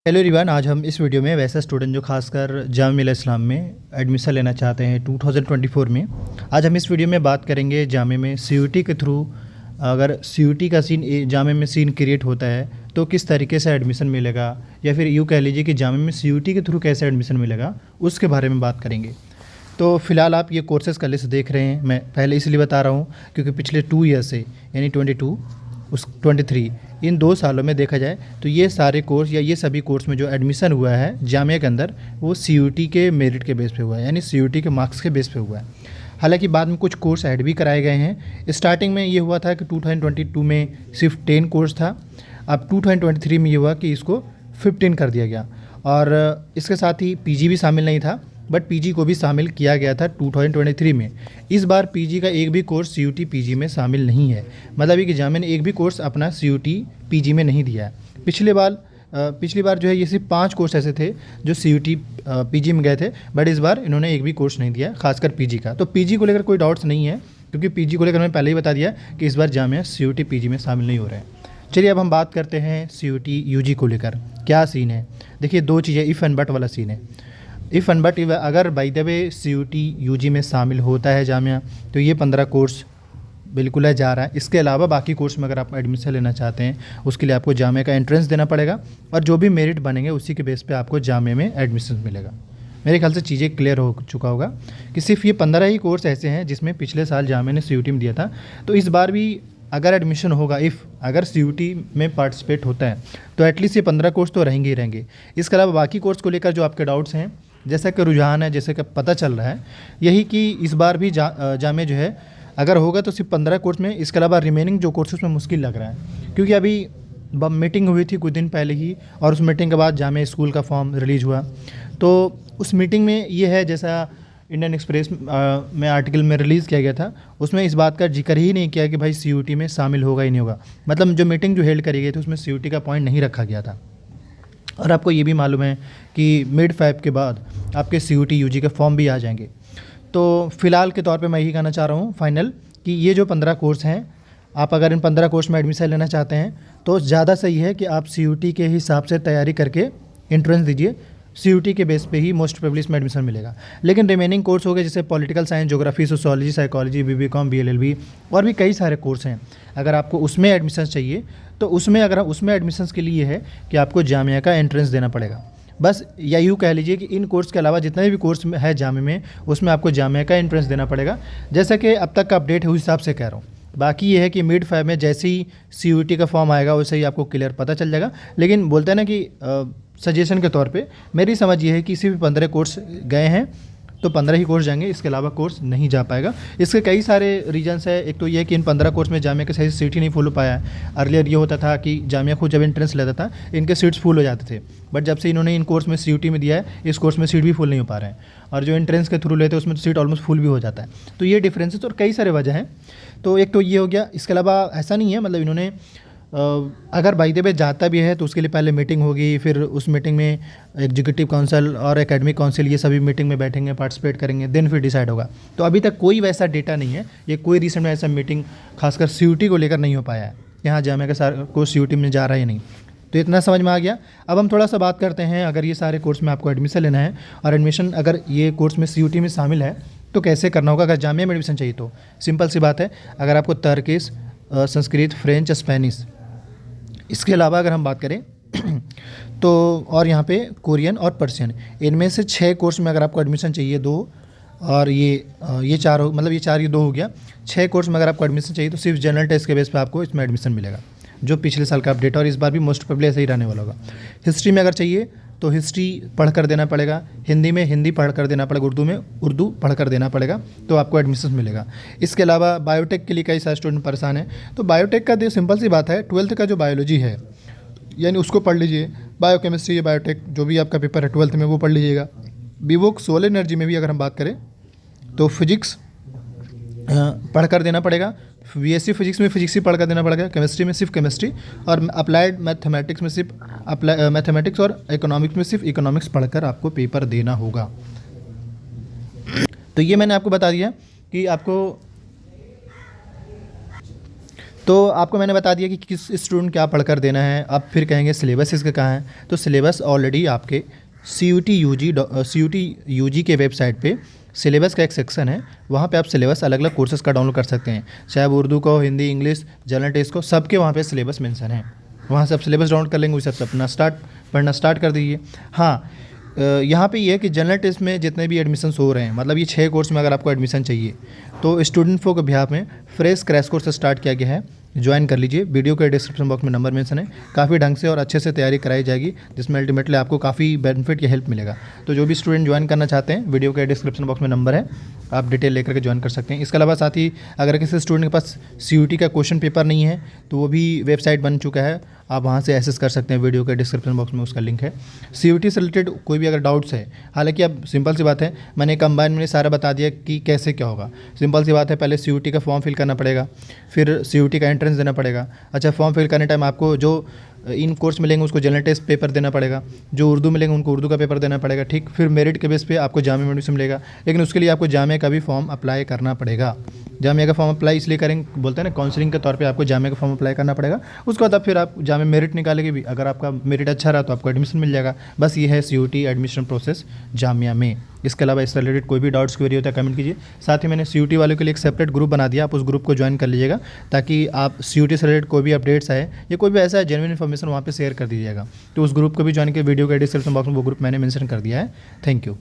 Hello everyone, आज हम इस वीडियो में वैसे स्टूडेंट जो खासकर जामिया मिल्लिया इस्लाम में एडमिशन लेना चाहते हैं 2024 में, आज हम इस वीडियो में बात करेंगे जामिया में सीयूटी के थ्रू अगर सीयूटी का सीन जामिया में सीन क्रिएट होता है तो किस तरीके से एडमिशन मिलेगा, या फिर यूँ कह लीजिए कि जामिया में सीयूटी के थ्रू कैसे एडमिशन मिलेगा उसके बारे में बात करेंगे। तो फ़िलहाल आप ये कोर्सेज़ का लिस्ट देख रहे हैं। मैं पहले इसलिए बता रहा हूँ क्योंकि पिछले 2 ईयर से यानी 23 इन 2 सालों में देखा जाए तो ये सारे कोर्स या ये सभी कोर्स में जो एडमिशन हुआ है जामिया के अंदर वो सीयूटी के मेरिट के बेस पे हुआ है, यानी सीयूटी के मार्क्स के बेस पे हुआ है। हालांकि बाद में कुछ कोर्स ऐड भी कराए गए हैं। स्टार्टिंग में ये हुआ था कि 2022 में सिर्फ 10 कोर्स था, अब 2023 में ये हुआ कि इसको 15 कर दिया गया, और इसके साथ ही पीजी भी शामिल नहीं था, बट पीजी को भी शामिल किया गया था 2023 में। इस बार पीजी का एक भी कोर्स सीयूटी पीजी में शामिल नहीं है, मतलब कि जामिया ने एक भी कोर्स अपना सीयूटी पीजी में नहीं दिया है। पिछली बार जो है ये सिर्फ 5 कोर्स ऐसे थे जो सीयूटी पीजी में गए थे, बट इस बार इन्होंने एक भी कोर्स नहीं दिया, खासकर पीजी का। तो पीजी को लेकर कोई डाउट्स नहीं है, क्योंकि पीजी को लेकर मैंने पहले ही बता दिया कि इस बार जामिया सीयूटी पीजी में शामिल नहीं हो रहे हैं। चलिए अब हम बात करते हैं सीयूटी यूजी को लेकर क्या सीन है। देखिए 2 चीज़ें, इफ़ एंड बट वाला सीन है। इफ़ एंड बट अगर by the way CUET UG में शामिल होता है जामिया तो ये 15 कोर्स बिल्कुल है जा रहा है। इसके अलावा बाकी कोर्स में अगर आप एडमिशन लेना चाहते हैं उसके लिए आपको जामिया का एंट्रेंस देना पड़ेगा, और जो भी मेरिट बनेंगे उसी के बेस पे आपको जामिया में एडमिशन मिलेगा। मेरे ख्याल से चीज़ें क्लियर हो चुका होगा कि सिर्फ ये 15 ही कोर्स ऐसे हैं जिसमें पिछले साल जामिया ने सीयूटी में दिया था। तो इस बार भी अगर एडमिशन होगा, अगर सीयूटी में पार्टिसिपेट होता है तो एटलीस्ट ये 15 कोर्स तो रहेंगे ही रहेंगे। इसके अलावा बाकी कोर्स को लेकर जो आपके डाउट्स हैं, जैसा कि रुझान है, जैसे कि पता चल रहा है यही कि इस बार भी जामिया जो है अगर होगा तो सिर्फ 15 कोर्स में। इसके अलावा रिमेनिंग जो कोर्सेज में मुश्किल लग रहा है, क्योंकि अभी मीटिंग हुई थी कुछ दिन पहले ही, और उस मीटिंग के बाद जामिया स्कूल का फॉर्म रिलीज़ हुआ। तो उस मीटिंग में ये है, जैसा इंडियन एक्सप्रेस में आर्टिकल में रिलीज़ किया गया था, उसमें इस बात का जिक्र ही नहीं किया कि भाई सीयूटी में शामिल होगा ही नहीं होगा। मतलब जो मीटिंग जो हेल्ड करी गई थी उसमें सीयूटी का पॉइंट नहीं रखा गया था। और आपको ये भी मालूम है कि मिड फेब के बाद आपके सीयूटी यूजी के फॉर्म भी आ जाएंगे। तो फ़िलहाल के तौर पे मैं यही कहना चाह रहा हूँ फाइनल कि ये जो 15 कोर्स हैं, आप अगर इन 15 कोर्स में एडमिशन लेना चाहते हैं तो ज़्यादा सही है कि आप सीयूटी के हिसाब से तैयारी करके एंट्रेंस दीजिए। सीयूटी के बेस पे ही मोस्ट प्रोबेबली इसमें एडमिशन मिलेगा। लेकिन रिमेनिंग कोर्स हो गए जैसे political science, geography, sociology, psychology, BCom, BLLB और भी कई सारे कोर्स हैं। अगर आपको उसमें एडमिशन चाहिए तो उसमें एडमिशन के लिए है कि आपको जामिया का एंट्रेंस देना पड़ेगा बस। या यूँ कह लीजिए कि इन कोर्स के अलावा जितने भी कोर्स है जामिया में उसमें आपको जामिया का एंट्रेंस देना पड़ेगा। जैसा कि अब तक का अपडेट है उस हिसाब से कह रहा हूँ। बाकी ये है कि मिड फाइव में जैसे ही सीयूटी का फॉर्म आएगा वैसे ही आपको क्लियर पता चल जाएगा। लेकिन बोलते हैं ना कि सजेशन के तौर पे मेरी समझ ये है कि सिर्फ 15 कोर्स गए हैं तो 15 ही कोर्स जाएंगे, इसके अलावा कोर्स नहीं जा पाएगा। इसके कई सारे रीजंस है। एक तो ये है कि इन 15 कोर्स में जामिया के सही सीट ही नहीं फुल हो पाया है। अर्लियर ये होता था कि जामिया खुद जब एंट्रेंस लेता था इनके सीट्स फुल हो जाते थे, बट जब से इन्होंने इन कोर्स में सीयूटी में दिया है इस कोर्स में सीट भी फुल नहीं हो पा रहे हैं, और जो एंट्रेंस के थ्रू लेते हैं उसमें तो सीट ऑलमोस्ट फुल भी हो जाता है। तो ये डिफरेंसेस और कई सारे वजह हैं। तो एक तो ये हो गया। इसके अलावा ऐसा नहीं है, मतलब इन्होंने अगर बाई द वे जाता भी है तो उसके लिए पहले मीटिंग होगी, फिर उस मीटिंग में एग्जीक्यूटिव काउंसिल और एकेडमिक काउंसिल ये सभी मीटिंग में बैठेंगे, पार्टिसिपेट करेंगे, देन फिर डिसाइड होगा। तो अभी तक कोई वैसा डेटा नहीं है, ये कोई रिसेंट में ऐसा मीटिंग खासकर सीयूटी को लेकर नहीं हो पाया है यहाँ जामिया का सारा कोर्स सीयूटी में जा रहा है या नहीं। तो इतना समझ में आ गया। अब हम थोड़ा सा बात करते हैं, अगर ये सारे कोर्स में आपको एडमिशन लेना है और एडमिशन अगर ये कोर्स में सीयूटी में शामिल है तो कैसे करना होगा। अगर जामिया में एडमिशन चाहिए तो सिंपल सी बात है, अगर आपको तर्किश, संस्कृत, फ्रेंच, स्पेनिश, इसके अलावा अगर हम बात करें तो और यहाँ पे कोरियन और पर्शियन, इनमें से 6 कोर्स में अगर आपको एडमिशन चाहिए, 2 और ये 4 हो, मतलब ये 4 ये 2 हो गया। 6 कोर्स में अगर आपको एडमिशन चाहिए तो सिर्फ जनरल टेस्ट के बेस पे आपको इसमें एडमिशन मिलेगा, जो पिछले साल का अपडेट है, और इस बार भी मोस्ट प्रोबेबली ऐसे ही रहने वाला होगा। हिस्ट्री में अगर चाहिए तो हिस्ट्री पढ़ कर देना पड़ेगा, हिंदी में हिंदी पढ़ कर देना पड़ेगा, उर्दू में उर्दू पढ़ कर देना पड़ेगा, तो आपको एडमिशन मिलेगा। इसके अलावा बायोटेक के लिए कई सारे स्टूडेंट परेशान हैं। तो बायोटेक का तो सिंपल सी बात है, 12th का जो बायोलॉजी है यानी उसको पढ़ लीजिए। बायोकेमिस्ट्री या बायोटेक जो भी आपका पेपर है 12th में वो पढ़ लीजिएगा। बीवोक सोलर एनर्जी में भी अगर हम बात करें तो फिजिक्स पढ़ कर देना पड़ेगा। बीएससी फिजिक्स में फिजिक्स ही पढ़ कर देना पड़ेगा, केमिस्ट्री में सिर्फ केमिस्ट्री, और अप्लाइड मैथमेटिक्स में सिर्फ मैथमेटिक्स, और इकोनॉमिक्स में सिर्फ इकोनॉमिक्स पढ़कर आपको पेपर देना होगा। तो ये मैंने आपको बता दिया कि आपको तो आपको मैंने बता दिया कि किस स्टूडेंट क्या पढ़कर देना है। अब फिर कहेंगे सिलेबस इसका कहाँ है, तो सिलेबस ऑलरेडी आपके CUT UG के वेबसाइट पे सिलेबस का एक सेक्शन है, वहाँ पे आप सिलेबस अलग अलग कोर्सेज़ का डाउनलोड कर सकते हैं, चाहे वो उर्दू का हो, हिंदी, इंग्लिश, जनरल टेस्ट को, सबके वहाँ पे सिलेबस मेंशन है। वहाँ से आप सिलेबस डाउनलोड कर लेंगे, उसे आप अपना पढ़ना स्टार्ट कर दीजिए। हाँ, यहाँ पे ये है कि जनरल टेस्ट में जितने भी एडमिशन्स हो रहे हैं, मतलब ये 6 कोर्स में अगर आपको एडमिशन चाहिए तो स्टूडेंट फॉर के बिहाफ में फ्रेश क्रैश कोर्स स्टार्ट किया गया है, ज्वाइन कर लीजिए। वीडियो के डिस्क्रिप्शन बॉक्स में नंबर मेंशन है, काफ़ी ढंग से और अच्छे से तैयारी कराई जाएगी, जिसमें अल्टीमेटली आपको काफ़ी बेनिफिट या हेल्प मिलेगा। तो जो भी स्टूडेंट ज्वाइन करना चाहते हैं, वीडियो के डिस्क्रिप्शन बॉक्स में नंबर है, आप डिटेल लेकर के ज्वाइन कर सकते हैं। इसके अलावा साथ ही अगर किसी स्टूडेंट के पास CUT का क्वेश्चन पेपर नहीं है तो वो भी वेबसाइट बन चुका है, आप वहाँ से एक्सेस कर सकते हैं, वीडियो के डिस्क्रिप्शन बॉक्स में उसका लिंक है। CUT से रिलेटेड कोई भी अगर डाउट्स है, हालांकि अब सिंपल सी बात है, मैंने कंबाइन में सारा बता दिया कि कैसे क्या होगा। सिंपल सी बात है, पहले CUT का फॉर्म फिल करना पड़ेगा, फिर CUT का एंट्रेंस देना पड़ेगा। अच्छा, फॉर्म फिल करने टाइम आपको जो इन कोर्स मिलेंगे उसको जनरल टेस्ट पेपर देना पड़ेगा, जो उर्दू मिलेंगे उनको उर्दू का पेपर देना पड़ेगा, ठीक। फिर मेरिट के बेस पे आपको जामिया में एडमिशन मिलेगा, लेकिन उसके लिए आपको जामिया का भी फॉर्म अप्लाई करना पड़ेगा। जामिया का फॉर्म अप्लाई इसलिए करेंगे, बोलते हैं ना, काउंसलिंग के तौर पे आपको जामिया का फॉर्म अप्लाई करना पड़ेगा। उसके बाद अब फिर आप जामिया मेरिट निकालेंगे भी, अगर आपका मेरिट अच्छा रहा तो आपको एडमिशन मिल जाएगा। बस ये है CUT एडमिशन प्रोसेस जामिया में। इसके अलावा इससे रिलेटेड कोई भी डाउट्स क्वेरी होता है कमेंट कीजिए। साथ ही मैंने CUT वालों के लिए एक सेपरेट ग्रुप बना दिया, आप उस ग्रुप को ज्वाइन कर लीजिएगा, ताकि आप CUT से रिलेटेड कोई भी अपडेट्स आए या कोई भी ऐसा जेन्युइन इन्फॉर्मेशन वहाँ पे शेयर कर दीजिएगा। तो उस ग्रुप को भी ज्वाइन कर, वीडियो के डिस्क्रिप्शन बॉक्स में वो ग्रुप मैंने मेंशन कर दिया है। Thank you.